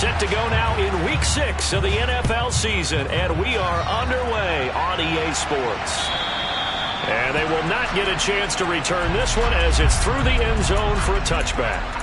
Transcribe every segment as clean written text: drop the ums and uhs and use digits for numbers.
Set to go now in Week 6 of the NFL season, and we are underway on EA Sports. And they will not get a chance to return this one as it's through the end zone for a touchback.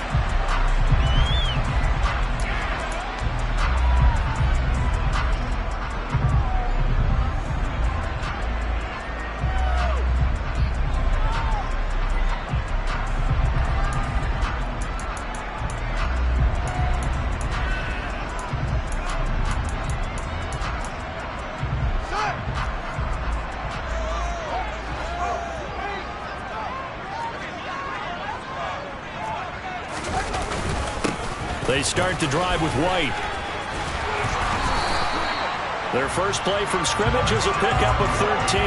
They start to drive with White. Their first play from scrimmage is a pickup of 13.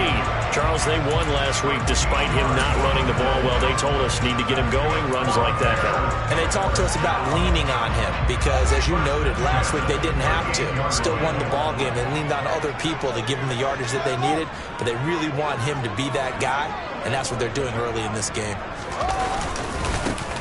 Charles, they won last week despite him not running the ball well. They told us need to get him going. Runs like that help. And they talked to us about leaning on him because, as you noted, last week they didn't have to. Still won the ball game. They leaned on other people to give them the yardage that they needed, but they really want him to be that guy, and that's what they're doing early in this game.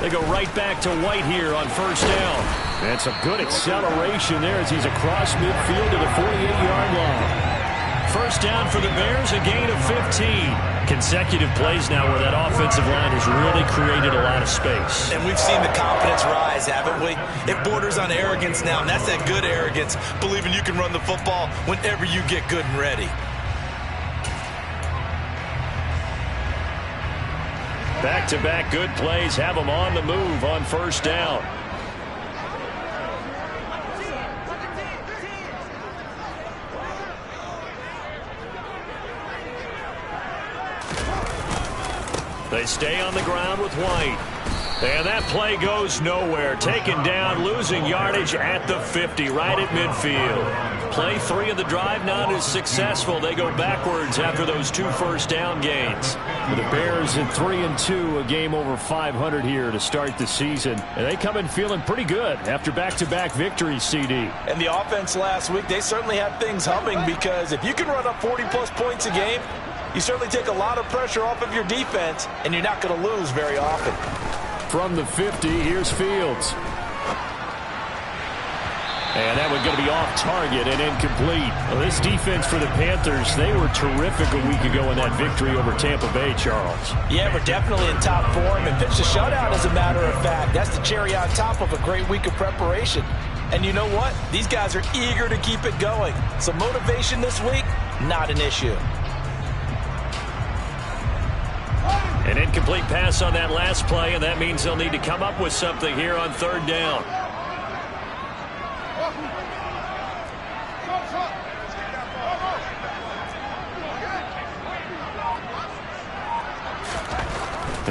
They go right back to White here on first down. And some good acceleration there as he's across midfield to the 48-yard line. First down for the Bears, a gain of 15. Consecutive plays now where that offensive line has really created a lot of space. And we've seen the confidence rise, haven't we? It borders on arrogance now, and that's that good arrogance, believing you can run the football whenever you get good and ready. Back-to-back good plays have them on the move on first down. They stay on the ground with White. And that play goes nowhere. Taken down, losing yardage at the 50, right at midfield. Play 3 of the drive not as successful. They go backwards after those 2 first down gains. For the Bears at 3-2, a game over 500 here to start the season. And they come in feeling pretty good after back-to-back victories, CD. And the offense last week, they certainly had things humming because if you can run up 40-plus points a game, you certainly take a lot of pressure off of your defense, and you're not going to lose very often. From the 50, here's Fields. And that one's going to be off target and incomplete. Well, this defense for the Panthers, they were terrific a week ago in that victory over Tampa Bay, Charles. Yeah, we're definitely in top form and pitched a shutout, as a matter of fact. That's the cherry on top of a great week of preparation. And you know what? These guys are eager to keep it going. So motivation this week, not an issue. An incomplete pass on that last play, and that means they'll need to come up with something here on third down.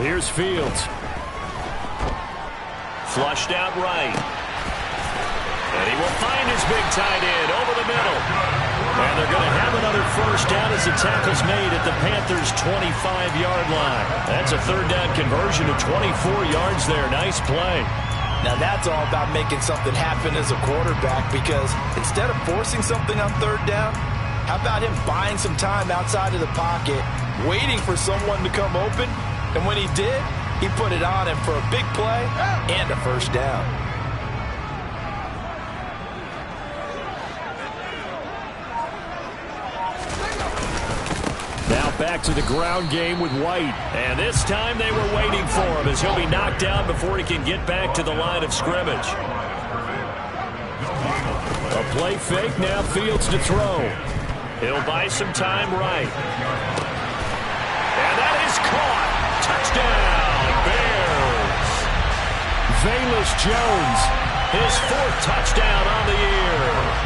Here's Fields. Flushed out right. And he will find his big tight end over the middle. And they're going to have another first down as the tackle's made at the Panthers' 25-yard line. That's a third down conversion of 24 yards there. Nice play. Now that's all about making something happen as a quarterback, because instead of forcing something on third down, how about him buying some time outside of the pocket, waiting for someone to come open, and when he did, he put it on him for a big play and a first down. Now back to the ground game with White. And this time they were waiting for him as he'll be knocked down before he can get back to the line of scrimmage. A play fake, now Fields to throw. He'll buy some time right. And that is caught. Touchdown, Bears. Velus Jones, his 4th touchdown on the year.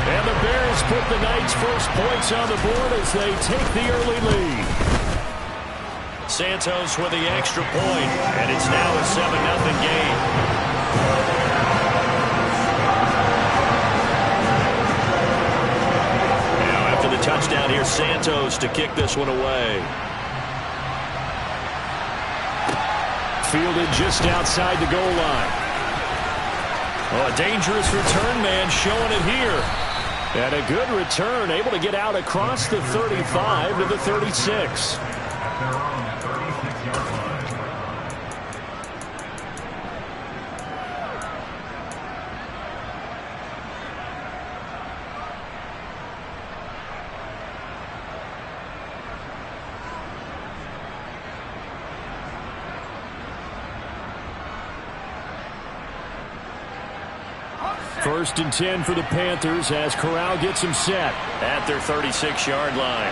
And the Bears put the Knights' first points on the board as they take the early lead. Santos with the extra point, and it's now a 7-0 game. Now after the touchdown, here's Santos to kick this one away. Fielded just outside the goal line. Oh, a dangerous return man showing it here. And a good return, able to get out across the 35 to the 36. First and 10 for the Panthers as Corral gets him set at their 36-yard line.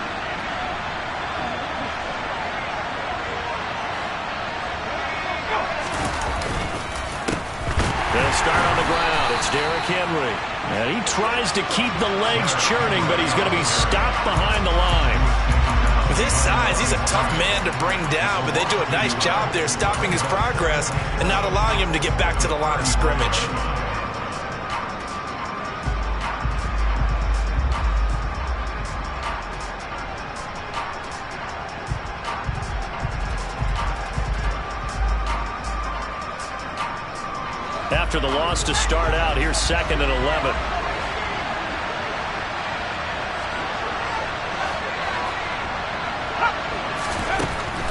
They'll start on the ground. It's Derrick Henry. And he tries to keep the legs churning, but he's going to be stopped behind the line. With his size, he's a tough man to bring down, but they do a nice job there stopping his progress and not allowing him to get back to the line of scrimmage. After the loss to start out, here's 2nd and 11.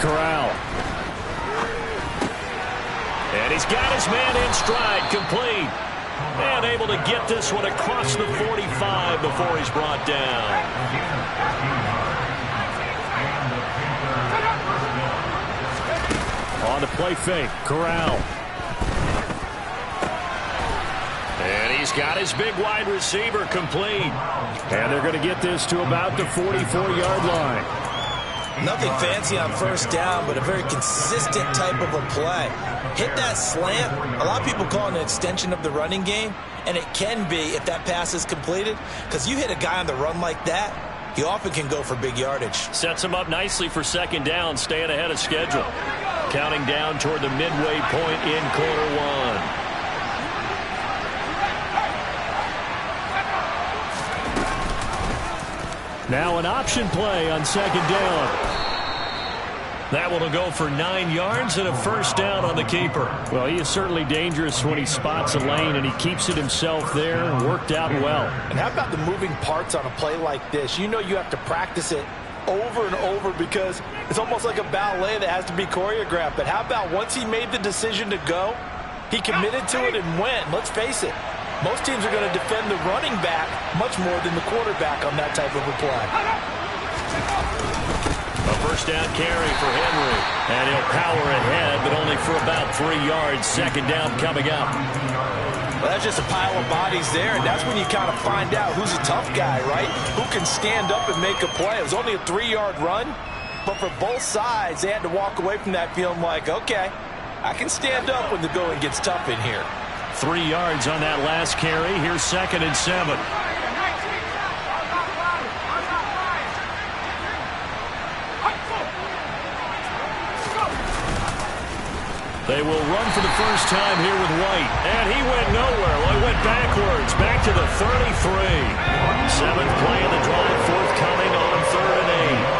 Corral. And he's got his man in stride, complete. And able to get this one across the 45 before he's brought down. On the play fake, Corral. And he's got his big wide receiver complete. And they're going to get this to about the 44-yard line. Nothing fancy on first down, but a very consistent type of a play. Hit that slant. A lot of people call it an extension of the running game, and it can be if that pass is completed, because you hit a guy on the run like that, he often can go for big yardage. Sets him up nicely for 2nd down, staying ahead of schedule. Counting down toward the midway point in quarter one. Now an option play on 2nd down. That one will go for 9 yards and a first down on the keeper. Well, he is certainly dangerous when he spots a lane, and he keeps it himself there. Worked out well. And how about the moving parts on a play like this? You know you have to practice it over and over because it's almost like a ballet that has to be choreographed. But how about once he made the decision to go, he committed to it and went. Let's face it. Most teams are going to defend the running back much more than the quarterback on that type of a play. A first down carry for Henry. And he'll power ahead, but only for about 3 yards. 2nd down coming up. Well, that's just a pile of bodies there, and that's when you kind of find out who's a tough guy, right? Who can stand up and make a play. It was only a 3-yard run, but for both sides, they had to walk away from that feeling like, okay, I can stand up when the going gets tough in here. 3 yards on that last carry. Here's 2nd and 7. They will run for the first time here with White. And he went nowhere. Well, he went backwards. Back to the 33. 7th play of the drive. Forthcoming on 3rd and 8.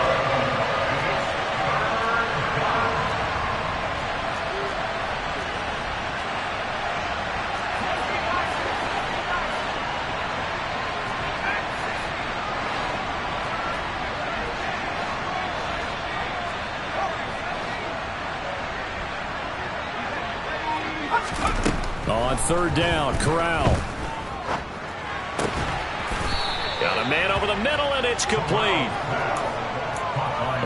On 3rd down, Corral. Got a man over the middle, and it's complete.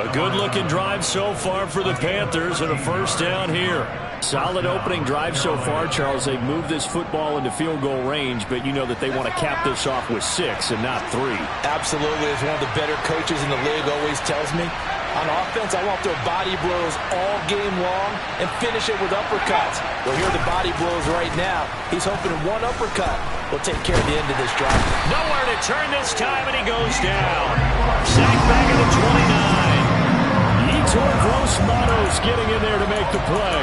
A good-looking drive so far for the Panthers, and a first down here. Solid opening drive so far, Charles. They've moved this football into field goal range, but you know that they want to cap this off with 6 and not 3. Absolutely. As one of the better coaches in the league always tells me, on offense, I want to throw body blows all game long and finish it with uppercuts. Well, here are the body blows right now. He's hoping one uppercut will take care of the end of this drive. Nowhere to turn this time, and he goes down. Sacked back at the 29. Yetur Gross-Matos getting in there to make the play.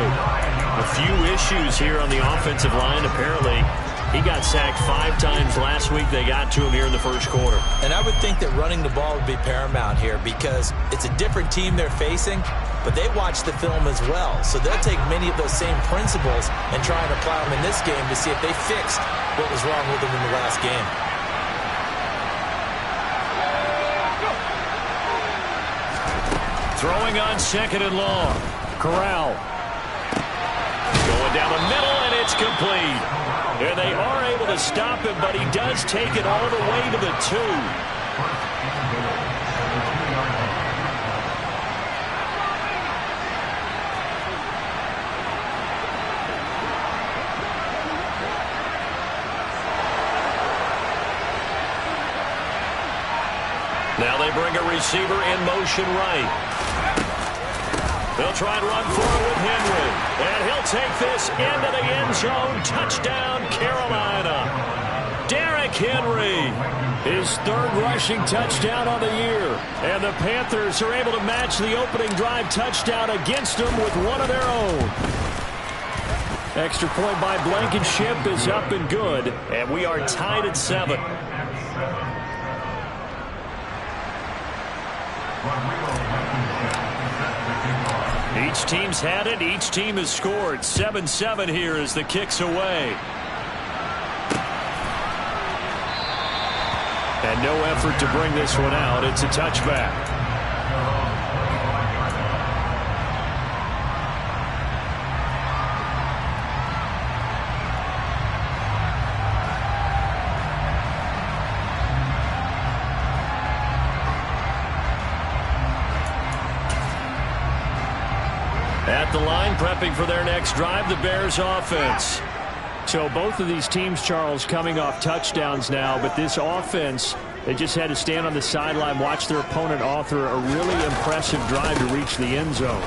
A few issues here on the offensive line, apparently. He got sacked 5 times last week. They got to him here in the first quarter. And I would think that running the ball would be paramount here because it's a different team they're facing, but they watch the film as well. So they'll take many of those same principles and try and apply them in this game to see if they fixed what was wrong with them in the last game. Throwing on 2nd and long. Corral. Going down the middle, and it's complete. And they are able to stop him, but he does take it all the way to the 2. Now they bring a receiver in motion right. They'll try and run forward with Henry. And he'll take this into the end zone. Touchdown, Carolina. Derrick Henry, his third rushing touchdown on the year. And the Panthers are able to match the opening drive touchdown against them with one of their own. Extra point by Blankenship is up and good. And we are tied at 7. Each team's had it. Each team has scored. 7-7 here as the kick's away. And no effort to bring this one out. It's a touchback. At the line, prepping for their next drive, the Bears offense. So both of these teams, Charles, coming off touchdowns now, but this offense, they just had to stand on the sideline, watch their opponent author a really impressive drive to reach the end zone.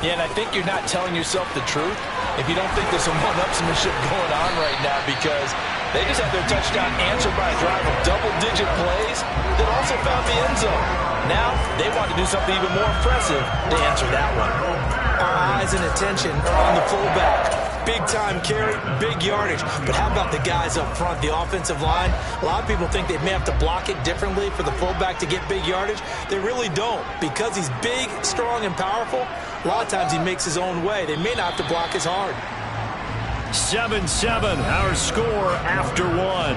Yeah, and I think you're not telling yourself the truth if you don't think there's some one-upsmanship going on right now, because they just had their touchdown answered by a drive of double-digit plays that also found the end zone. Now they want to do something even more impressive to answer that one. Our eyes and attention are on the fullback. Big time carry, big yardage. But how about the guys up front, the offensive line? A lot of people think they may have to block it differently for the fullback to get big yardage. They really don't. Because he's big, strong, and powerful, a lot of times he makes his own way. They may not have to block as hard. 7-7, our score after 1.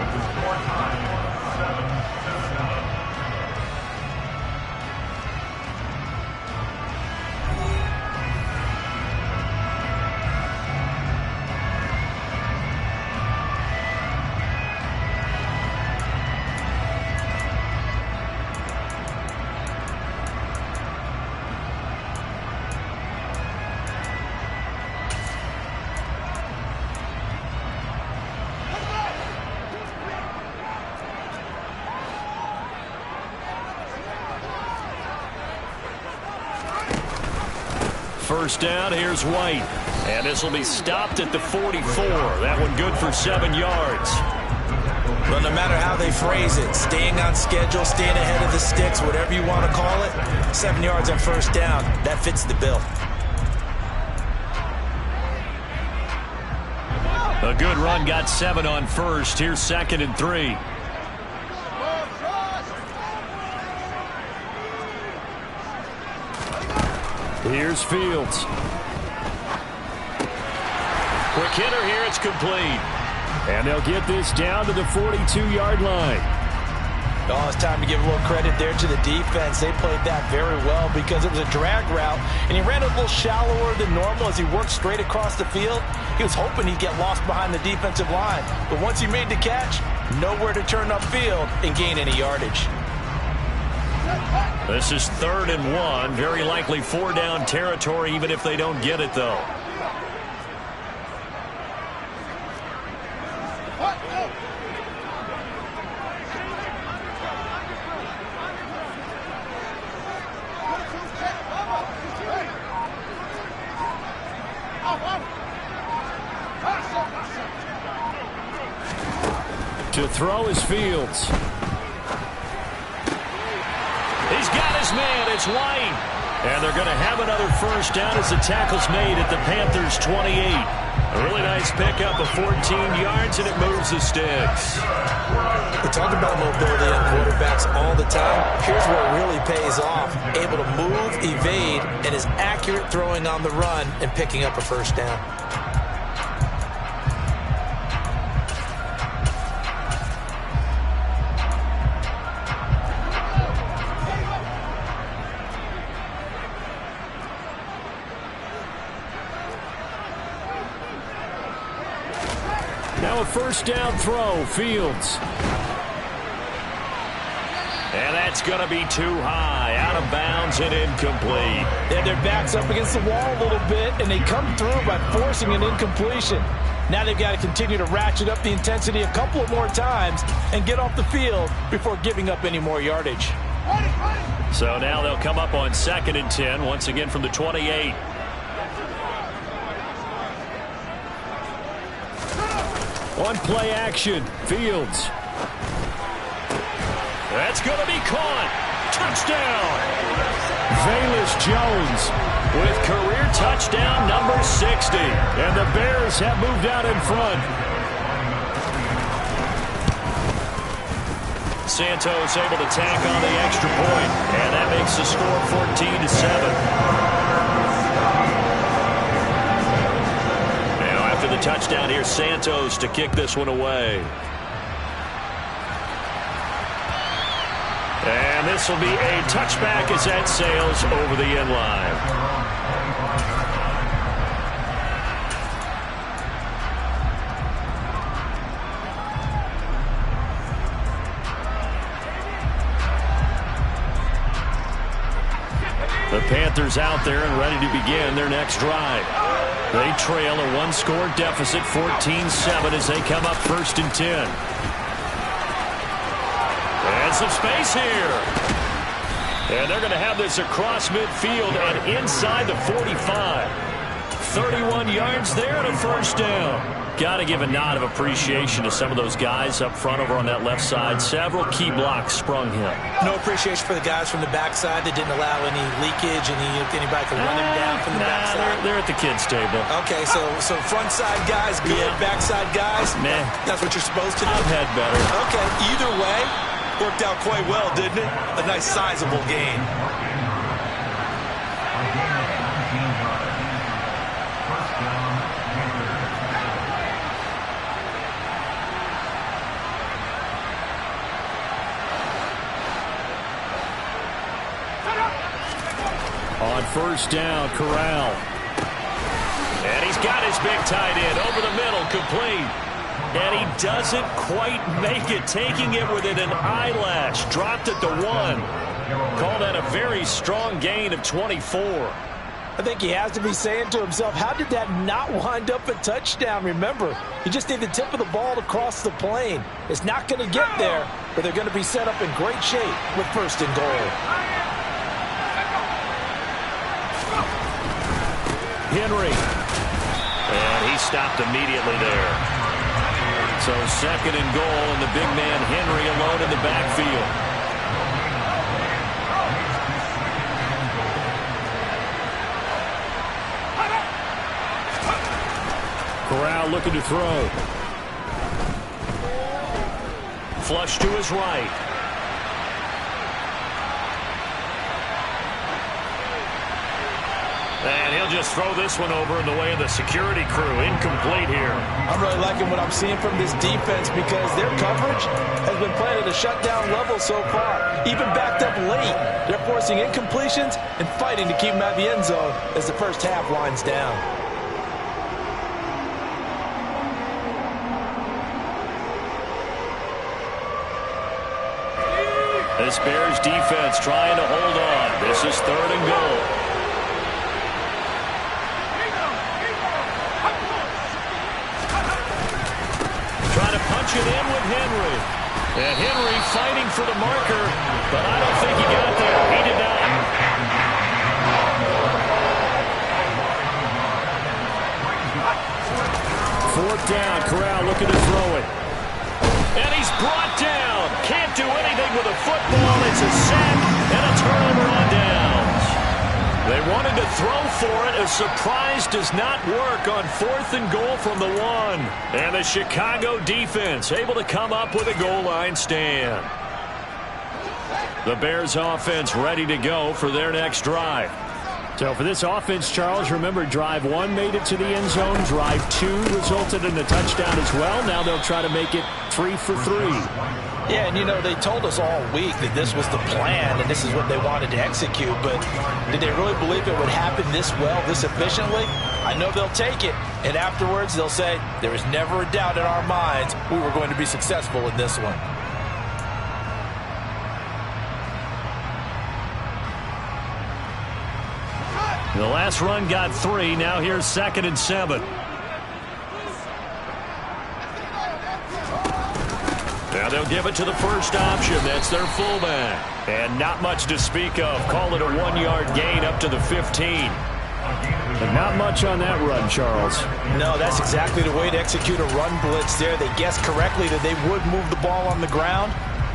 First down, here's White. And this will be stopped at the 44. That one good for 7 yards. Well, no matter how they phrase it, staying on schedule, staying ahead of the sticks, whatever you want to call it, 7 yards on first down, that fits the bill. A good run, got 7 on first. Here's 2nd and 3. Here's Fields. Quick hitter here, it's complete. And they'll get this down to the 42-yard line. Oh, it's time to give a little credit there to the defense. They played that very well because it was a drag route, and he ran a little shallower than normal as he worked straight across the field. He was hoping he'd get lost behind the defensive line, but once he made the catch, nowhere to turn upfield and gain any yardage. This is 3rd and 1. Very likely 4-down territory, even if they don't get it, though. To throw is Fields. He's got his man. It's White. And they're going to have another first down as the tackle's made at the Panthers' 28. A really nice pickup of 14 yards, and it moves the sticks. We talk about mobility on quarterbacks all the time. Here's where it really pays off. Able to move, evade, and is accurate throwing on the run and picking up a first down. Now a first down throw, Fields. And that's going to be too high, out of bounds and incomplete. Yeah, their back's up against the wall a little bit, and they come through by forcing an incompletion. Now they've got to continue to ratchet up the intensity a couple of more times and get off the field before giving up any more yardage. So now they'll come up on 2nd and 10, once again from the 28. On play action, Fields. That's going to be caught. Touchdown. Velus Jones With career touchdown number 60. and the Bears have moved out in front. Santos able to tack on the extra point, and that makes the score 14-7. Now after the touchdown, here's Santos to kick this one away. And this will be a touchback as that sails over the end line. The Panthers out there and ready to begin their next drive. They trail a one-score deficit, 14-7, as they come up 1st and 10. And some space here. And they're going to have this across midfield and inside the 45. 31 yards there and a 1st down. Got to give a nod of appreciation to some of those guys up front over on that left side. Several key blocks sprung him. No appreciation for the guys from the backside that didn't allow any leakage, anybody could run him down from the backside. They're at the kids' table. Okay, so front side guys good, backside guys, Nah. that's what you're supposed to do. I've had better. Okay, either way, worked out quite well, didn't it? A nice sizable gain. On 1st down, Corral. And he's got his big tight end over the middle, complete. And he doesn't quite make it, taking it within an eyelash. Dropped at the 1. Call that a very strong gain of 24. I think he has to be saying to himself, how did that not wind up a touchdown? Remember, you just need the tip of the ball to cross the plane. It's not going to get there, but they're going to be set up in great shape with 1st and goal. Henry. And he stopped immediately there. So 2nd and goal, and the big man Henry alone in the backfield. Corral looking to throw. Flush to his right. And he'll just throw this one over in the way of the security crew. Incomplete here. I'm really liking what I'm seeing from this defense because their coverage has been playing at a shutdown level so far. Even backed up late, they're forcing incompletions and fighting to keep them out of the end zone as the first half winds down. This Bears defense trying to hold on. This is 3rd and goal. Punch it in with Henry. And Henry fighting for the marker, but I don't think he got there. He did not. 4th down, Corral looking to throw it. And he's brought down. Can't do anything with a football. It's a sack and a turnover on downs. They wanted to throw for it. A surprise does not work on 4th and goal from the 1. And the Chicago defense able to come up with a goal line stand. The Bears offense ready to go for their next drive. So for this offense, Charles, remember drive 1 made it to the end zone. Drive 2 resulted in a touchdown as well. Now they'll try to make it 3 for 3. Yeah, and you know, they told us all week that this was the plan and this is what they wanted to execute, but did they really believe it would happen this well, this efficiently? I know they'll take it, and afterwards they'll say, there was never a doubt in our minds we were going to be successful in this one. The last run got 3. Now here's 2nd and 7. Now they'll give it to the first option. That's their fullback. And not much to speak of. Call it a 1-yard gain up to the 15. But not much on that run, Charles. No, that's exactly the way to execute a run blitz there. They guessed correctly that they would move the ball on the ground,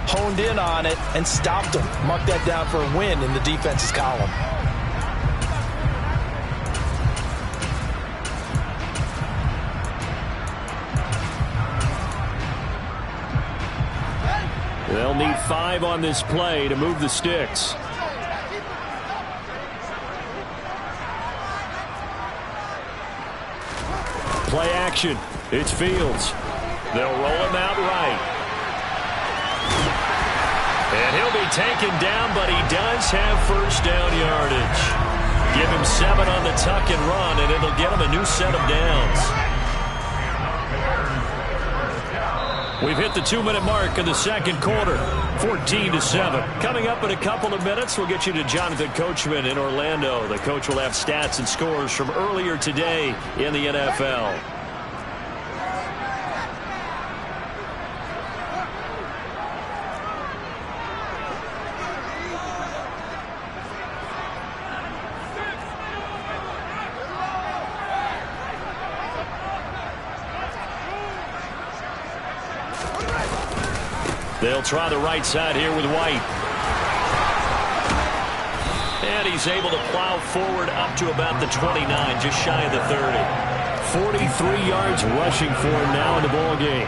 honed in on it, and stopped them. Mark that down for a win in the defense's column. They'll need 5 on this play to move the sticks. Play action. It's Fields. They'll roll him out right. And he'll be taken down, but he does have first down yardage. Give him 7 on the tuck and run, and it'll get him a new set of downs. We've hit the 2-minute mark in the second quarter, 14-7. Coming up in a couple of minutes, we'll get you to Jonathan Coachman in Orlando. The coach will have stats and scores from earlier today in the NFL. They'll try the right side here with White. And he's able to plow forward up to about the 29, just shy of the 30. 43 yards rushing for him now in the ball game.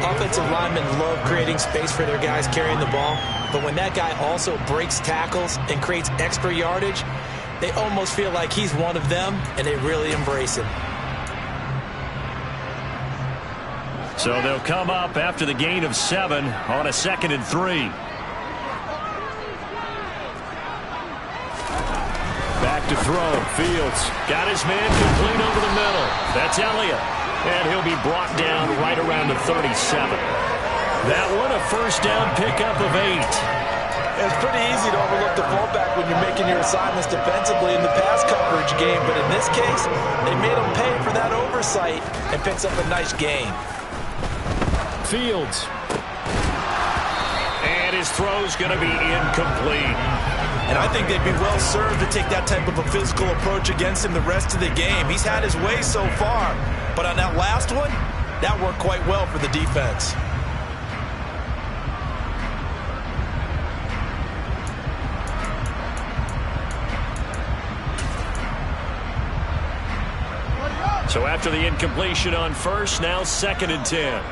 Offensive linemen love creating space for their guys carrying the ball, but when that guy also breaks tackles and creates extra yardage, they almost feel like he's one of them, and they really embrace him. So they'll come up after the gain of 7 on a 2nd and 3. Back to throw. Fields. Got his man complete over the middle. That's Elliott. And he'll be brought down right around the 37. That one a first down pickup of 8. It's pretty easy to overlook the fullback when you're making your assignments defensively in the pass coverage game, but in this case, they made him pay for that oversight and picks up a nice gain. Fields. And his throw's going to be incomplete. And I think they'd be well served to take that type of a physical approach against him the rest of the game. He's had his way so far, but on that last one, that worked quite well for the defense. So after the incompletion on first, now 2nd and 10.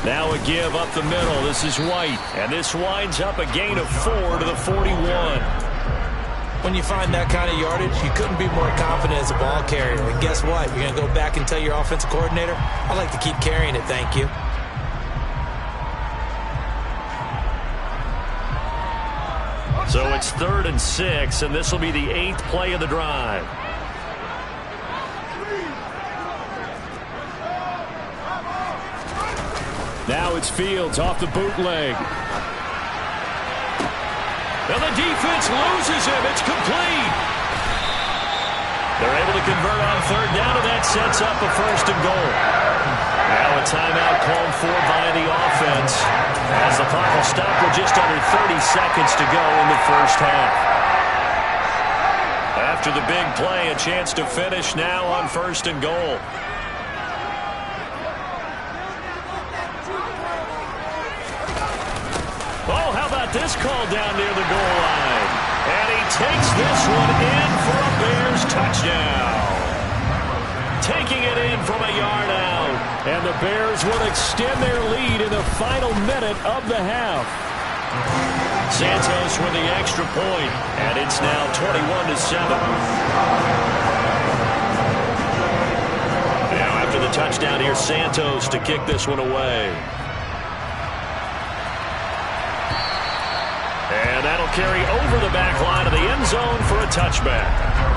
Now a give up the middle. This is White. And this winds up a gain of 4 to the 41. When you find that kind of yardage, you couldn't be more confident as a ball carrier. And guess what? You're going to go back and tell your offensive coordinator, I'd like to keep carrying it, thank you. So it's 3rd and 6, and this will be the 8th play of the drive. Now it's Fields off the bootleg. And the defense loses him. It's complete. They're able to convert on 3rd down, and that sets up a 1st and goal. Now a timeout called for by the offense as the clock will stop with just under 30 seconds to go in the first half. After the big play, a chance to finish now on 1st and goal. Oh, how about this call down near the goal line? And he takes this one in for a Bears touchdown. Taking it in from a yard out. And the Bears will extend their lead in the final minute of the half. Santos with the extra point, and it's now 21-7. Now after the touchdown, here's Santos to kick this one away. And that'll carry over the back line of the end zone for a touchback.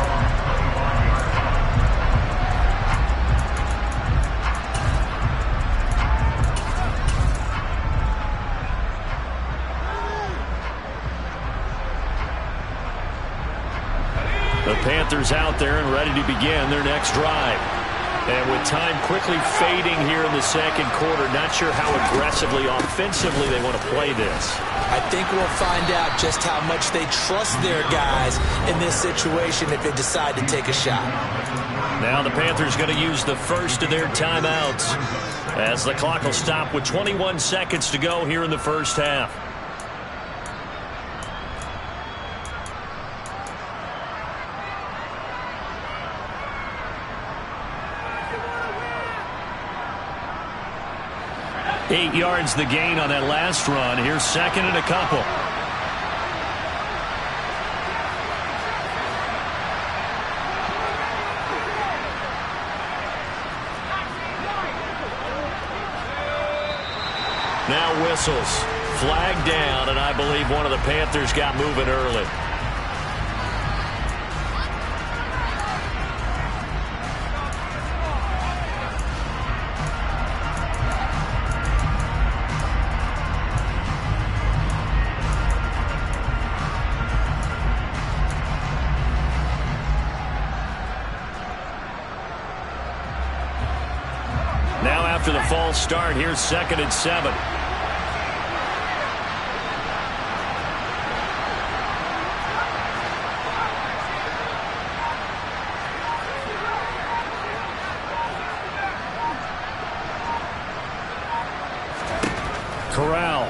The Panthers out there and ready to begin their next drive. And with time quickly fading here in the second quarter, not sure how aggressively, offensively they want to play this. I think we'll find out just how much they trust their guys in this situation if they decide to take a shot. Now the Panthers going to use the first of their timeouts as the clock will stop with 21 seconds to go here in the first half. Eight yards the gain on that last run. Here's second and a couple. Now whistles. Flag down, and I believe one of the Panthers got moving early. After the false start, here's second and 7. Corral.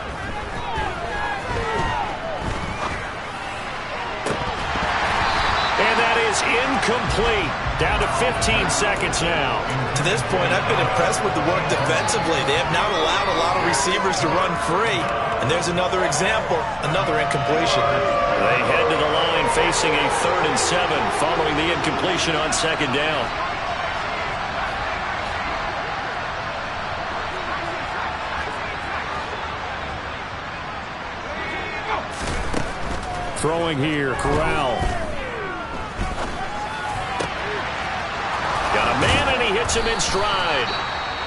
And that is incomplete. Down to 15 seconds now. To this point, I've been impressed with the work defensively. They have not allowed a lot of receivers to run free. And there's another example, another incompletion. They head to the line facing a 3rd and 7 following the incompletion on second down. Throwing here, Corral. Got a man, and he hits him in stride.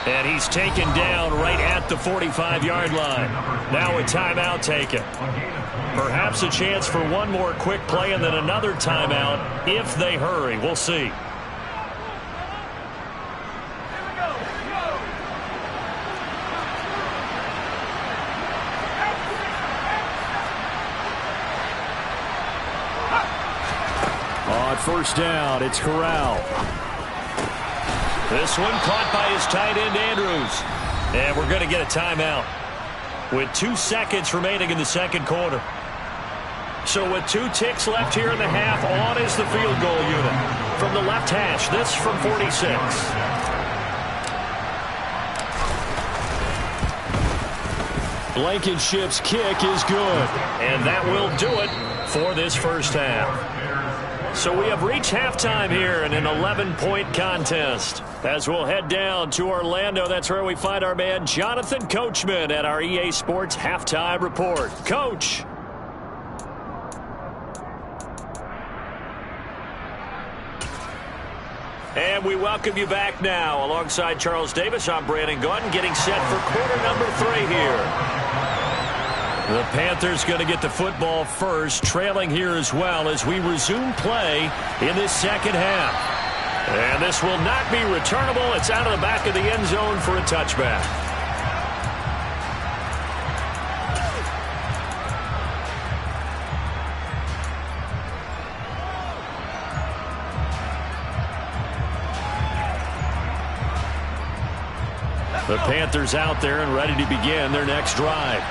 And he's taken down right at the 45-yard line. Now a timeout taken. Perhaps a chance for one more quick play and then another timeout if they hurry. We'll see. On first down, it's Corral. This one caught by his tight end, Andrews. And we're going to get a timeout with 2 seconds remaining in the second quarter. So with 2 ticks left here in the half, on is the field goal unit. From the left hash, this from 46. Blankenship's kick is good. And that will do it for this first half. So we have reached halftime here in an 11-point contest. As we'll head down to Orlando, that's where we find our man Jonathan Coachman at our EA Sports Halftime Report. Coach. And we welcome you back now. Alongside Charles Davis, I'm Brandon Gaudin, getting set for quarter number 3 here. The Panthers going to get the football first, trailing here as well as we resume play in this second half. And this will not be returnable. It's out of the back of the end zone for a touchback. The Panthers out there and ready to begin their next drive.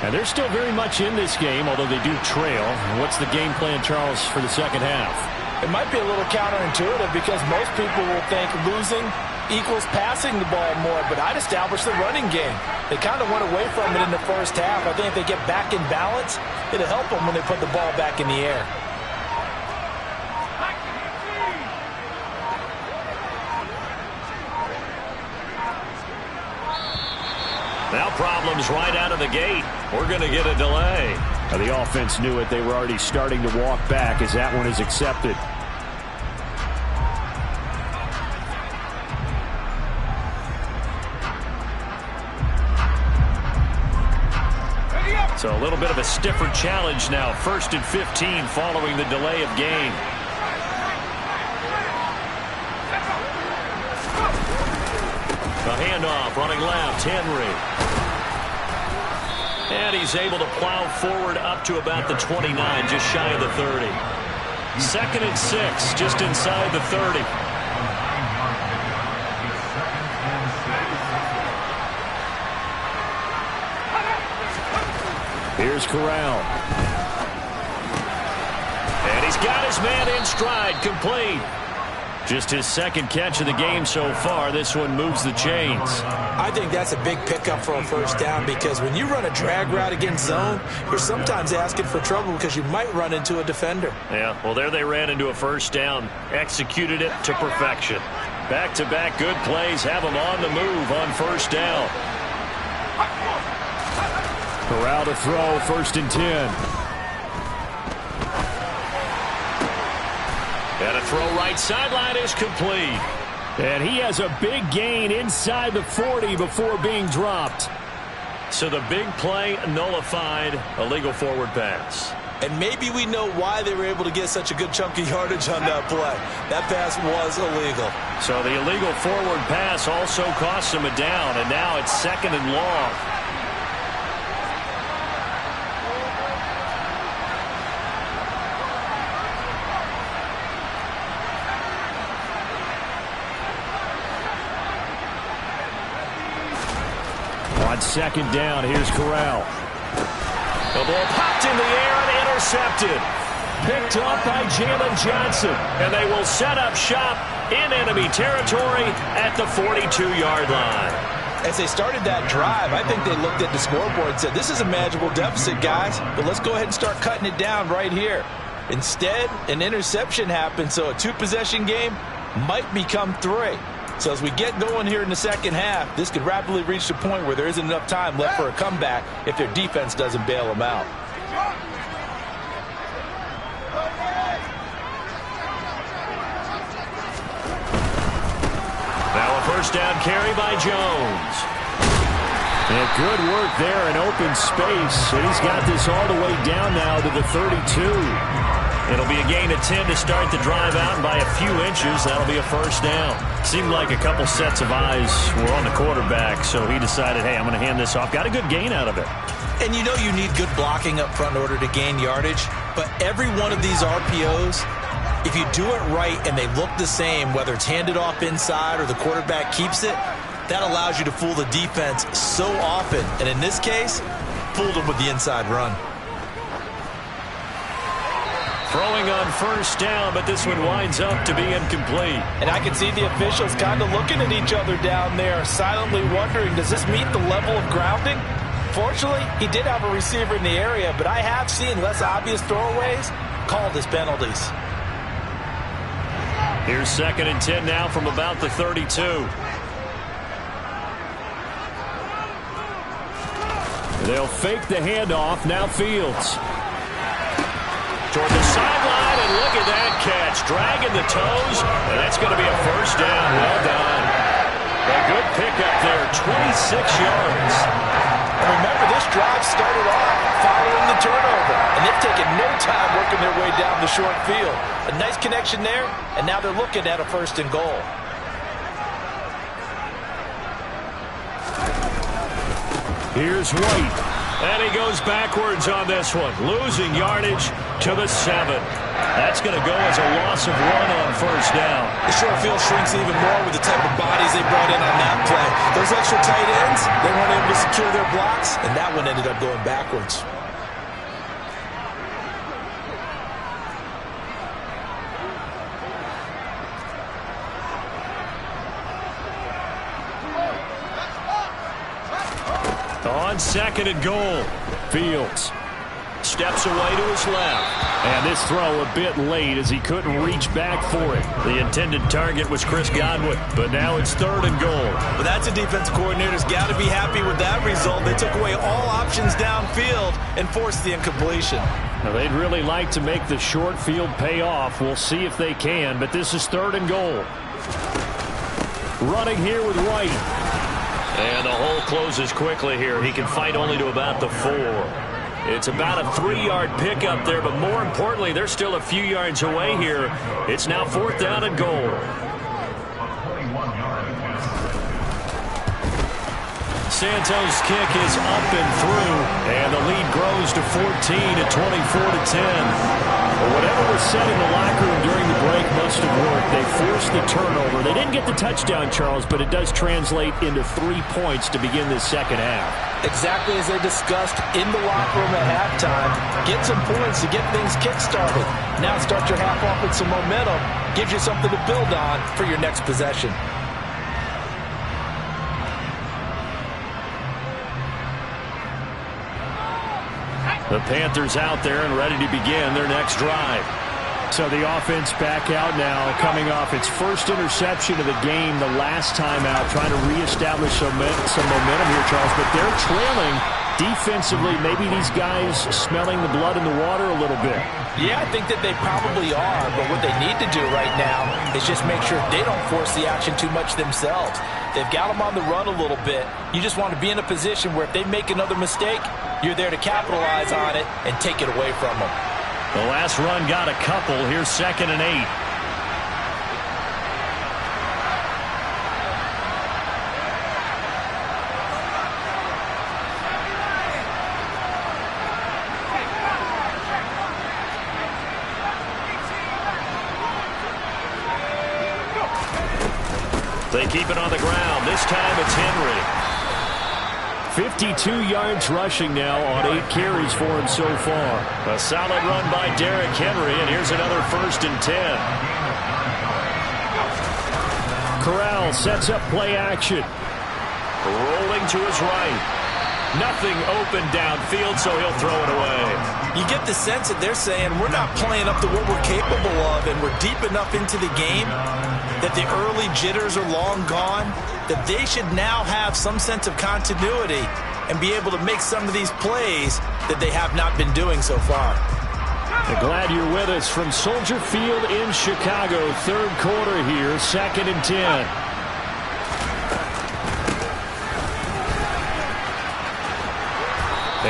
And they're still very much in this game, although they do trail. What's the game plan, Charles, for the second half? It might be a little counterintuitive because most people will think losing equals passing the ball more, but I'd establish the running game. They kind of went away from it in the first half. I think if they get back in balance, it'll help them when they put the ball back in the air. Now problems right out of the gate. We're going to get a delay. The offense knew it. They were already starting to walk back as that one is accepted. So a little bit of a stiffer challenge now. 1st and 15 following the delay of game. handoff. Running left, Henry. And he's able to plow forward up to about the 29, just shy of the 30. 2nd and 6, just inside the 30. Here's Corral. And he's got his man in stride, complete. Just his 2nd catch of the game so far. This one moves the chains. I think that's a big pickup for a 1st down, because when you run a drag route against zone, you're sometimes asking for trouble because you might run into a defender. Yeah, well, there they ran into a 1st down. Executed it to perfection. Back-to-back good plays have them on the move on 1st down. Corral to throw, 1st and 10. And a throw right sideline is complete. And he has a big gain inside the 40 before being dropped. So the big play nullified, illegal forward pass. And maybe we know why they were able to get such a good chunk of yardage on that play. That pass was illegal. So the illegal forward pass also cost him a down, and now it's 2nd and long. On 2nd down, here's Corral. The ball popped in the air and intercepted. Picked up by Jalen Johnson. And they will set up shop in enemy territory at the 42-yard line. As they started that drive, I think they looked at the scoreboard and said, this is a manageable deficit, guys, but let's go ahead and start cutting it down right here. Instead, an interception happened, so a 2-possession game might become 3. So as we get going here in the 2nd half, this could rapidly reach the point where there isn't enough time left for a comeback if their defense doesn't bail them out. Now a 1st down carry by Jones. And good work there in open space. And he's got this all the way down now to the 32. It'll be a gain of 10 to start the drive out, and by a few inches, that'll be a 1st down. Seemed like a couple sets of eyes were on the quarterback, so he decided, hey, I'm going to hand this off. Got a good gain out of it. And you know you need good blocking up front in order to gain yardage, but every one of these RPOs, if you do it right and they look the same, whether it's handed off inside or the quarterback keeps it, that allows you to fool the defense so often. And in this case, fooled them with the inside run. Throwing on 1st down, but this one winds up to be incomplete. And I can see the officials kind of looking at each other down there, silently wondering, does this meet the level of grounding? Fortunately, he did have a receiver in the area, but I have seen less obvious throwaways called as penalties. Here's 2nd and 10 now from about the 32. They'll fake the handoff. Now Fields. Toward the sideline, and look at that catch. Dragging the toes, and that's going to be a 1st down. Well done. A good pickup there, 26 yards. And remember, this drive started off following the turnover, and they've taken no time working their way down the short field. A nice connection there, and now they're looking at a 1st and goal. Here's White. And he goes backwards on this one, losing yardage to the 7. That's going to go as a loss of 1 on 1st down. The short field shrinks even more with the type of bodies they brought in on that play. Those extra tight ends, they weren't able to secure their blocks, and that one ended up going backwards. On 2nd and goal, Fields steps away to his left. And this throw a bit late as he couldn't reach back for it. The intended target was Chris Godwin, but now it's 3rd and goal. But that's a defense coordinator's got to be happy with that result. They took away all options downfield and forced the incompletion. Now, they'd really like to make the short field pay off. We'll see if they can, but this is 3rd and goal. Running here with White. And the hole closes quickly here. He can fight only to about the 4. It's about a 3-yard pickup there, but more importantly, they're still a few yards away here. It's now 4th down and goal. Santos' kick is up and through, and the lead grows to 14 at 24-10. But whatever was said in the locker room during the break must have worked. They forced the turnover. They didn't get the touchdown, Charles, but it does translate into 3 points to begin this second half. Exactly as they discussed in the locker room at halftime. Get some points to get things kick-started. Now start your half off with some momentum. Gives you something to build on for your next possession. The Panthers out there and ready to begin their next drive. So the offense back out now, coming off its first interception of the game the last time out, trying to reestablish some momentum here, Charles. But they're trailing defensively. Maybe these guys smelling the blood in the water a little bit. Yeah, I think that they probably are. But what they need to do right now is just make sure they don't force the action too much themselves. They've got them on the run a little bit. You just want to be in a position where if they make another mistake, you're there to capitalize on it and take it away from them. The last run got a couple. Here's 2nd and 8. They keep it on the ground. This time it's Henry. 52 yards rushing now on 8 carries for him so far. A solid run by Derrick Henry, and here's another 1st and 10. Corral sets up play action. Rolling to his right. Nothing open downfield, so he'll throw it away. You get the sense that they're saying we're not playing up to what we're capable of, and we're deep enough into the game that the early jitters are long gone, that they should now have some sense of continuity and be able to make some of these plays that they have not been doing so far. Glad you're with us from Soldier Field in Chicago. 3rd quarter here, 2nd and 10.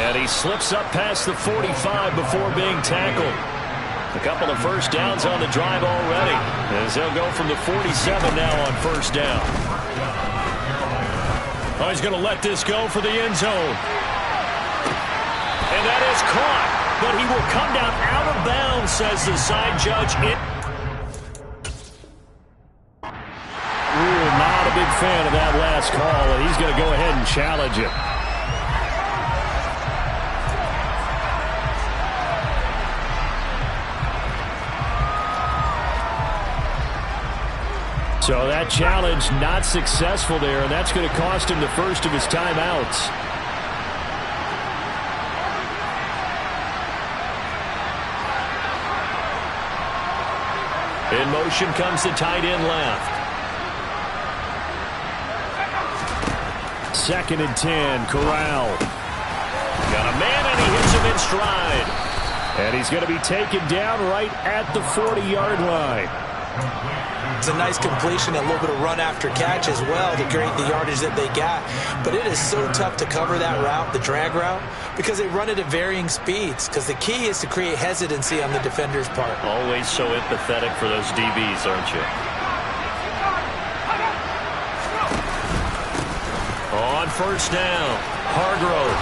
And he slips up past the 45 before being tackled. A couple of first downs on the drive already, as they'll go from the 47 now on 1st down. Oh, he's going to let this go for the end zone. And that is caught, but he will come down out of bounds, says the side judge. Ooh, not a big fan of that last call, and he's going to go ahead and challenge it. So that challenge not successful there, and that's going to cost him the first of his timeouts. In motion comes the tight end left. 2nd and 10, Corral. Got a man, and he hits him in stride. And he's going to be taken down right at the 40-yard line. It's a nice completion, a little bit of run after catch as well to create the yardage that they got. But it is so tough to cover that route, the drag route, because they run it at varying speeds. Because the key is to create hesitancy on the defender's part. Always so empathetic for those DBs, aren't you? On 1st down, Hargrove.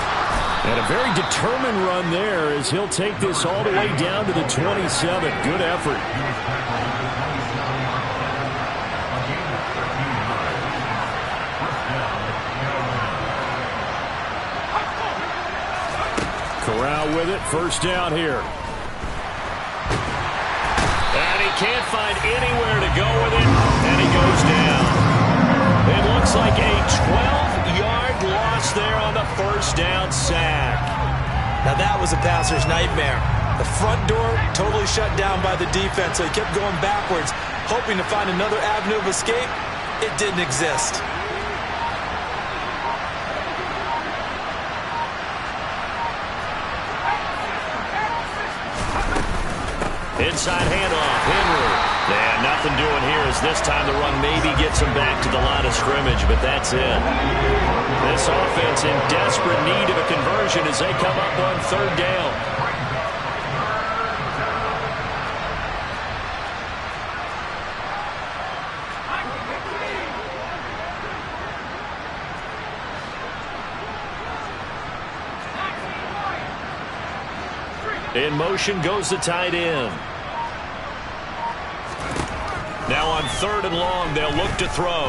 And a very determined run there as he'll take this all the way down to the 27. Good effort. Corral with it, 1st down here. And he can't find anywhere to go with it, and he goes down. It looks like a 12-yard loss there on the 1st down sack. Now that was a passer's nightmare. The front door totally shut down by the defense, so he kept going backwards, hoping to find another avenue of escape. It didn't exist. Inside handoff, Henry. And nothing doing here as this time the run maybe gets him back to the line of scrimmage, but that's it. This offense in desperate need of a conversion as they come up on 3rd down. In motion goes the tight end. Now on 3rd and long, they'll look to throw.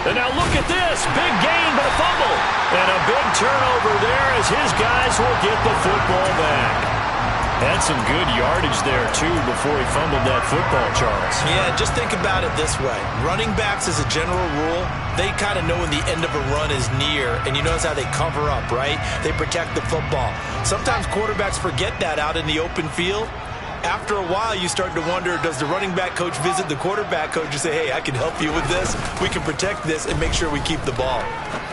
And now look at this. Big gain, but a fumble. And a big turnover there as his guys will get the football back. Had some good yardage there, too, before he fumbled that football, Charles. Yeah, just think about it this way. Running backs, as a general rule, they kind of know when the end of a run is near, and you notice how they cover up, right? They protect the football. Sometimes quarterbacks forget that out in the open field. After a while, you start to wonder, does the running back coach visit the quarterback coach and say, hey, I can help you with this. We can protect this and make sure we keep the ball.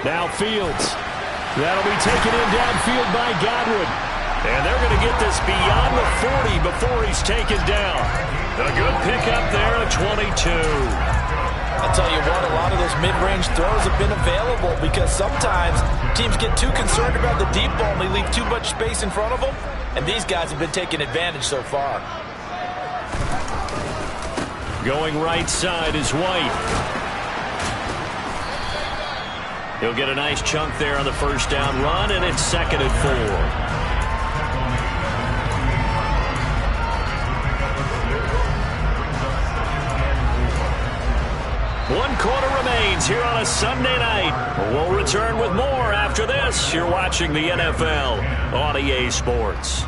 Now Fields. That'll be taken in downfield by Godwin. And they're going to get this beyond the 40 before he's taken down. A good pickup there at 22. I'll tell you what, a lot of those mid-range throws have been available because sometimes teams get too concerned about the deep ball and they leave too much space in front of them. And these guys have been taking advantage so far. Going right side is White. He'll get a nice chunk there on the first down run, and it's 2nd and 4. One quarter remains here on a Sunday night. We'll return with more after this. You're watching the NFL on EA Sports.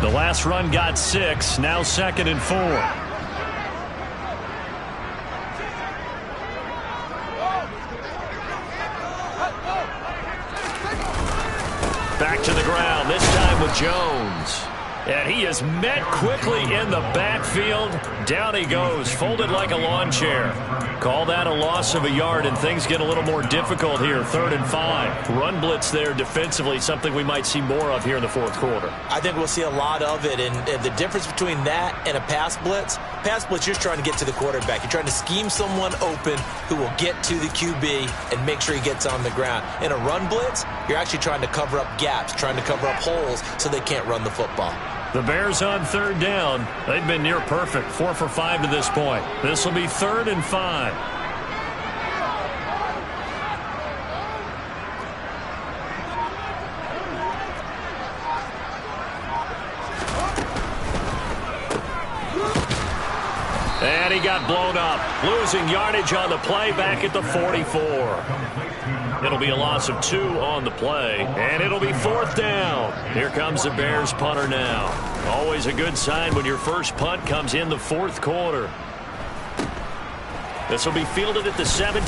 The last run got 6, now 2nd and 4. Back to the ground, this time with Jones. And he is met quickly in the backfield. Down he goes, folded like a lawn chair. Call that a loss of a yard, and things get a little more difficult here. 3rd and 5. Run blitz there defensively, something we might see more of here in the 4th quarter. I think we'll see a lot of it, and the difference between that and a pass blitz, you're just trying to get to the quarterback. You're trying to scheme someone open who will get to the QB and make sure he gets on the ground. In a run blitz, you're actually trying to cover up gaps, trying to cover up holes so they can't run the football. The Bears on 3rd down. They've been near perfect, 4 for 5 to this point. This will be 3rd and 5. And he got blown up, losing yardage on the play back at the 44. It'll be a loss of 2 on the play, and it'll be 4th down. Here comes the Bears punter now. Always a good sign when your first punt comes in the 4th quarter. This will be fielded at the 17.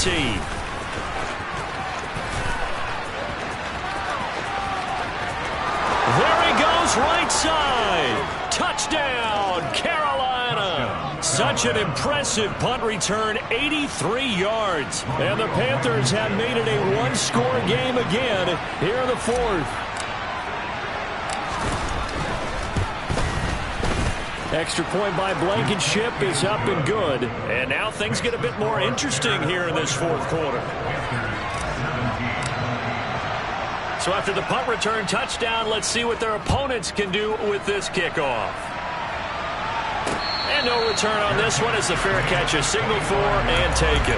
There he goes, right side. Touchdown, Carolina. Such an impressive punt return, 83 yards. And the Panthers have made it a one-score game again here in the 4th. Extra point by Blankenship is up and good. And now things get a bit more interesting here in this 4th quarter. So after the punt return touchdown, let's see what their opponents can do with this kickoff. And no return on this one as the fair catch is signaled for and taken.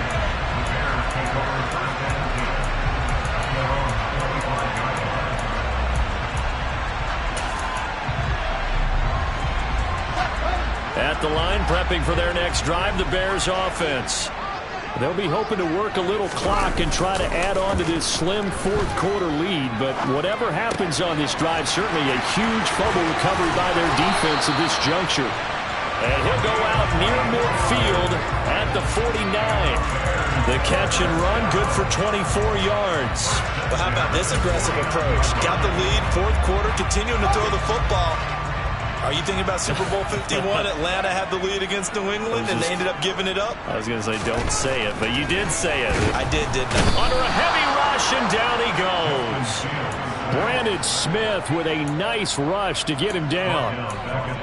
At the line, prepping for their next drive, the Bears offense. They'll be hoping to work a little clock and try to add on to this slim 4th quarter lead. But whatever happens on this drive, certainly a huge fumble recovery by their defense at this juncture. And he'll go out near midfield at the 49. The catch and run, good for 24 yards. Well, how about this aggressive approach? Got the lead, 4th quarter, continuing to throw the football. Are you thinking about Super Bowl 51? Atlanta had the lead against New England, and they ended up giving it up? I was going to say, don't say it, but you did say it. I did, didn't I? Under a heavy rush, and down he goes. Brandon Smith with a nice rush to get him down.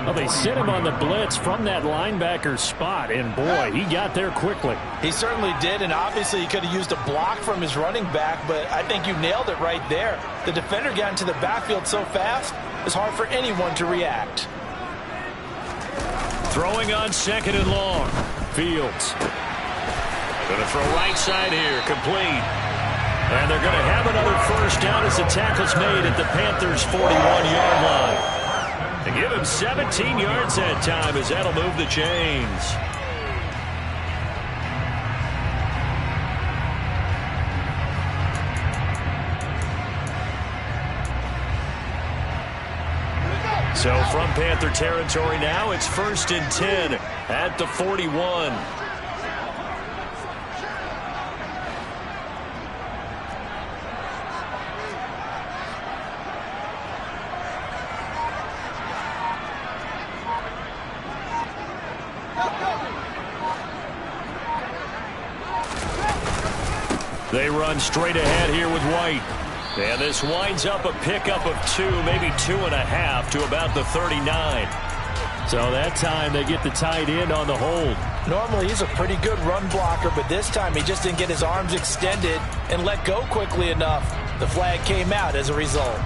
Well, they sent him on the blitz from that linebacker spot, and boy, he got there quickly. He certainly did, and obviously he could have used a block from his running back, but I think you nailed it right there. The defender got into the backfield so fast, it's hard for anyone to react. Throwing on 2nd and long. Fields. Going to throw right side here, complete. And they're going to have another first down as the tackle's made at the Panthers' 41-yard line. They give him 17 yards that time as that'll move the chains. So from Panther territory now, it's 1st and 10 at the 41. They run straight ahead here with White. And this winds up a pickup of 2, maybe 2.5 to about the 39. So that time they get the tight end on the hold. Normally he's a pretty good run blocker, but this time he just didn't get his arms extended and let go quickly enough. The flag came out as a result.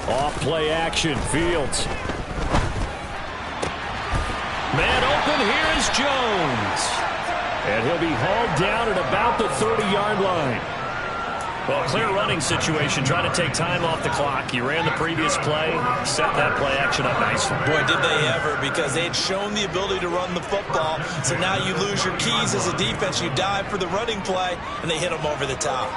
Off play action, Fields. Man open, here is Jones. And he'll be hauled down at about the 30-yard line. Well, clear running situation, trying to take time off the clock. You ran the previous play, set that play action up nicely. Boy, did they ever, because they'd shown the ability to run the football. So now you lose your keys as a defense. You dive for the running play, and they hit them over the top.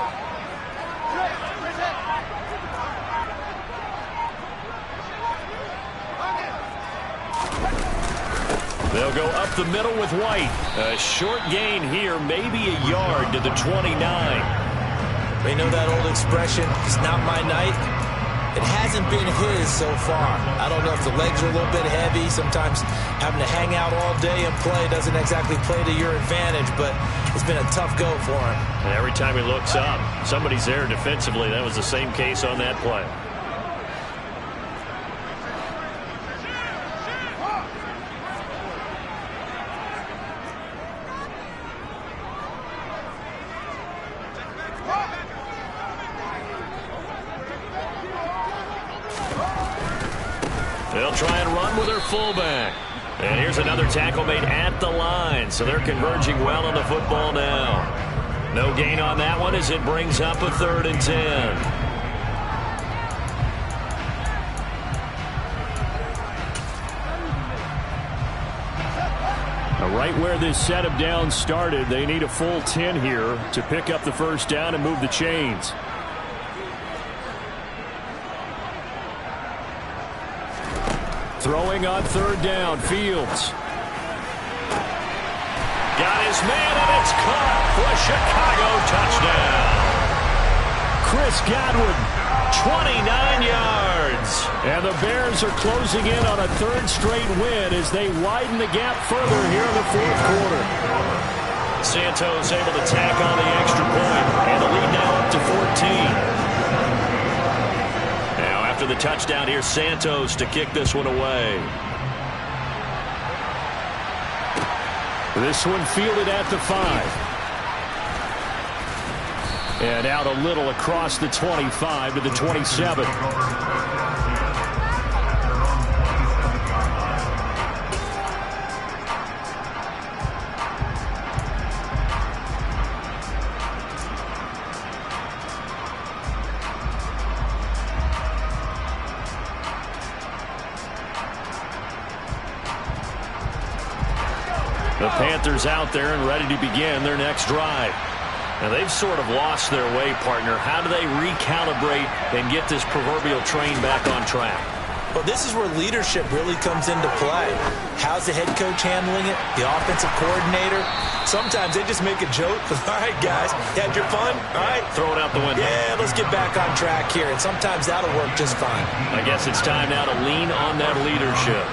They'll go up the middle with White. A short gain here, maybe a yard to the 29. You know that old expression, it's not my night? It hasn't been his so far. I don't know if the legs are a little bit heavy. Sometimes having to hang out all day and play doesn't exactly play to your advantage, but it's been a tough go for him. And every time he looks up, somebody's there defensively. That was the same case on that play. They'll try and run with their fullback. And here's another tackle made at the line. So they're converging well on the football now. No gain on that one as it brings up a 3rd and 10. Now right where this setup down started, they need a full 10 here to pick up the first down and move the chains. Throwing on 3rd down, Fields. Got his man, and it's caught for a Chicago touchdown. Chris Godwin, 29 yards. And the Bears are closing in on a 3rd straight win as they widen the gap further here in the 4th quarter. Santos able to tack on the extra point, and the lead now up to 14. After the touchdown here, Santos to kick this one away. This one fielded at the 5. And out a little across the 25 to the 27. The Panthers out there and ready to begin their next drive. Now they've sort of lost their way, partner. How do they recalibrate and get this proverbial train back on track? Well, this is where leadership really comes into play. How's the head coach handling it? The offensive coordinator? Sometimes they just make a joke. All right, guys, you had your fun? All right. Throw it out the window. Yeah, let's get back on track here. And sometimes that'll work just fine. I guess it's time now to lean on that leadership.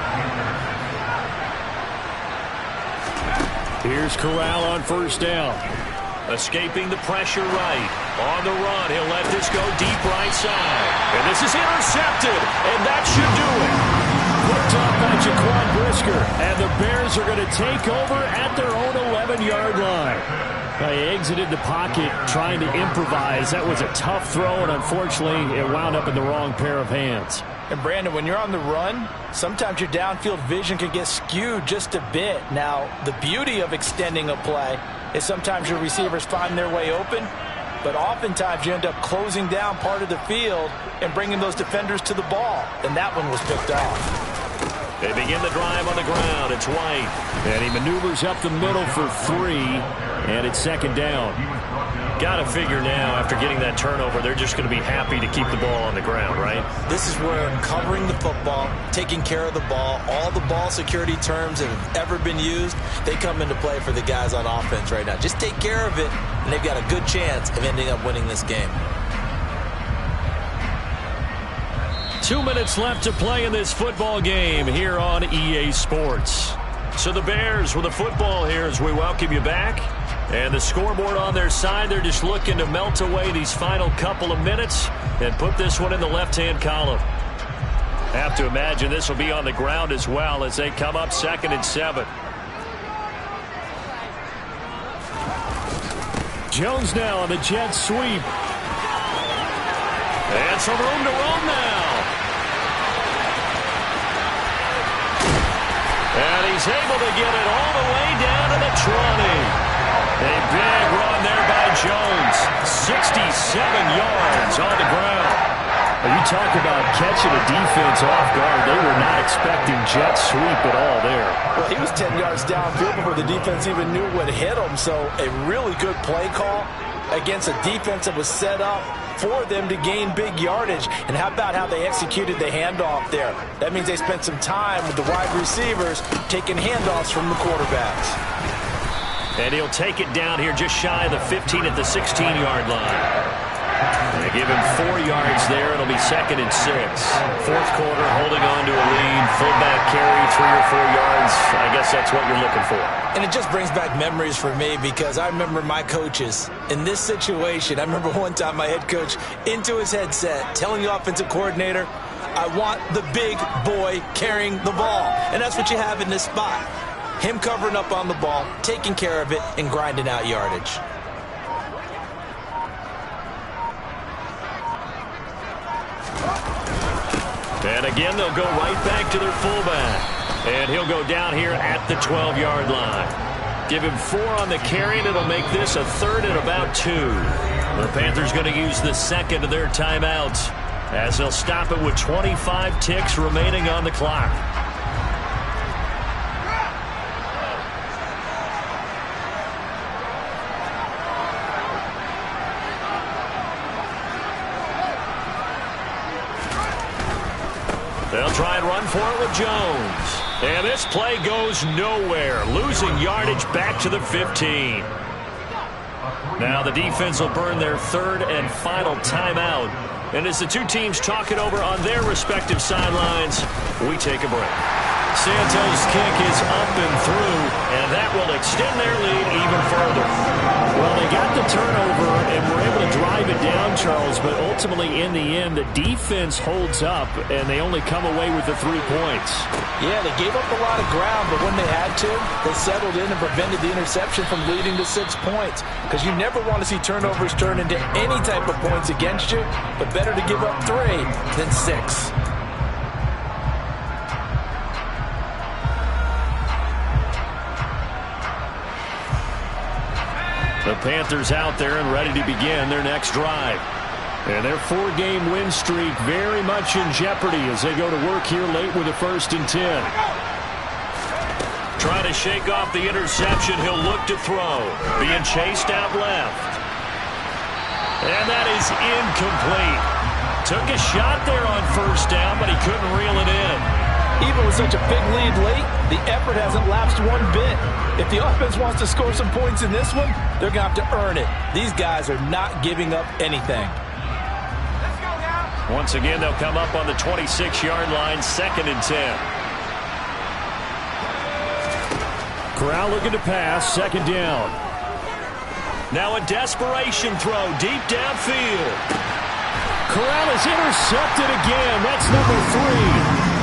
Here's Corral on first down. Escaping the pressure right. On the run, he'll let this go deep right side. And this is intercepted, and that should do it. Picked off by Jaquan Brisker, and the Bears are going to take over at their own 11-yard line. They exited the pocket trying to improvise. That was a tough throw, and unfortunately, it wound up in the wrong pair of hands. And Brandon, when you're on the run, sometimes your downfield vision can get skewed just a bit. Now, the beauty of extending a play is sometimes your receivers find their way open, but oftentimes you end up closing down part of the field and bringing those defenders to the ball, and that one was picked off. They begin the drive on the ground. It's White. And he maneuvers up the middle for 3, and it's second down. Got to figure now, after getting that turnover, they're just going to be happy to keep the ball on the ground, right? This is where covering the football, taking care of the ball, all the ball security terms that have ever been used, they come into play for the guys on offense right now. Just take care of it, and they've got a good chance of ending up winning this game. 2 minutes left to play in this football game here on EA Sports. So the Bears with the football here as we welcome you back. And the scoreboard on their side, they're just looking to melt away these final couple of minutes and put this one in the left-hand column. Have to imagine this will be on the ground as well as they come up 2nd and 7. Jones now on the jet sweep. And some room to roam now. And he's able to get it all the way down to the 20. A big run there by Jones. 67 yards on the ground. You talk about catching a defense off guard. They were not expecting jet sweep at all there. Well, he was 10 yards downfield before the defense even knew what hit him. So a really good play call against a defense that was set up for them to gain big yardage. And how about how they executed the handoff there? That means they spent some time with the wide receivers taking handoffs from the quarterbacks. And he'll take it down here just shy of the 15 at the 16-yard line. They give him 4 yards there. It'll be 2nd and 6. Fourth quarter, holding on to a lead. Fullback carry, 3 or 4 yards. I guess that's what you're looking for. And it just brings back memories for me because I remember my coaches in this situation. I remember one time my head coach into his headset telling the offensive coordinator, I want the big boy carrying the ball. And that's what you have in this spot. Him covering up on the ball, taking care of it, and grinding out yardage. And again, they'll go right back to their fullback. And he'll go down here at the 12-yard line. Give him 4 on the carry, and it'll make this a 3rd and about 2. The Panthers going to use the 2nd of their timeouts as they'll stop it with 25 ticks remaining on the clock. They'll try and run for it with Jones. And this play goes nowhere, losing yardage back to the 15. Now the defense will burn their 3rd and final timeout. And as the two teams talk it over on their respective sidelines, we take a break. Santos' kick is up and through, and that will extend their lead even further. Well, they got the turnover and were able to drive it down, Charles, but ultimately in the end, the defense holds up, and they only come away with the 3 points. Yeah, they gave up a lot of ground, but when they had to, they settled in and prevented the interception from leading to 6 points. Because you never want to see turnovers turn into any type of points against you, but better to give up 3 than 6. The Panthers out there and ready to begin their next drive. And their 4-game win streak very much in jeopardy as they go to work here late with a 1st and 10. Trying to shake off the interception. He'll look to throw. Being chased out left. And that is incomplete. Took a shot there on 1st down, but he couldn't reel it in. Even with such a big lead late, the effort hasn't lapsed one bit. If the offense wants to score some points in this one, they're going to have to earn it. These guys are not giving up anything. Once again, they'll come up on the 26-yard line, 2nd and 10. Corral looking to pass, second down. Now a desperation throw deep downfield. Corral is intercepted again. That's number 3.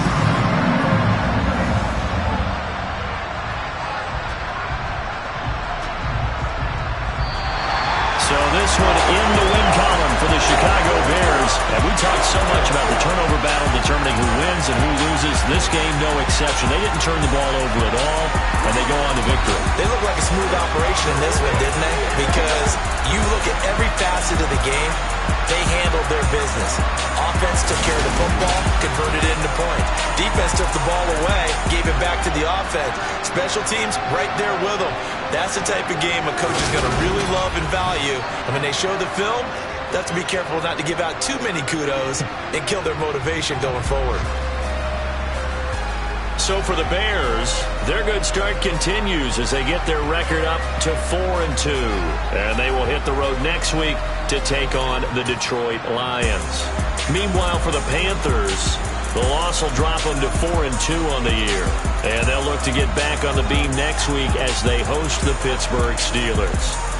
So this one in the win column for the Chicago Bears. And we talked so much about the turnover battle determining who wins and who loses. This game, no exception. They didn't turn the ball over at all, and they go on to victory. They look like a smooth operation in this one, didn't they? Because you look at every facet of the game, they handled their business. Offense took care of the football, converted it into points. Defense took the ball away, gave it back to the offense. Special teams, right there with them. That's the type of game a coach is going to really love and value. And when they show the film, they have to be careful not to give out too many kudos and kill their motivation going forward. So for the Bears, their good start continues as they get their record up to 4-2. And they will hit the road next week to take on the Detroit Lions. Meanwhile, for the Panthers, the loss will drop them to 4-2 on the year. And they'll look to get back on the beam next week as they host the Pittsburgh Steelers.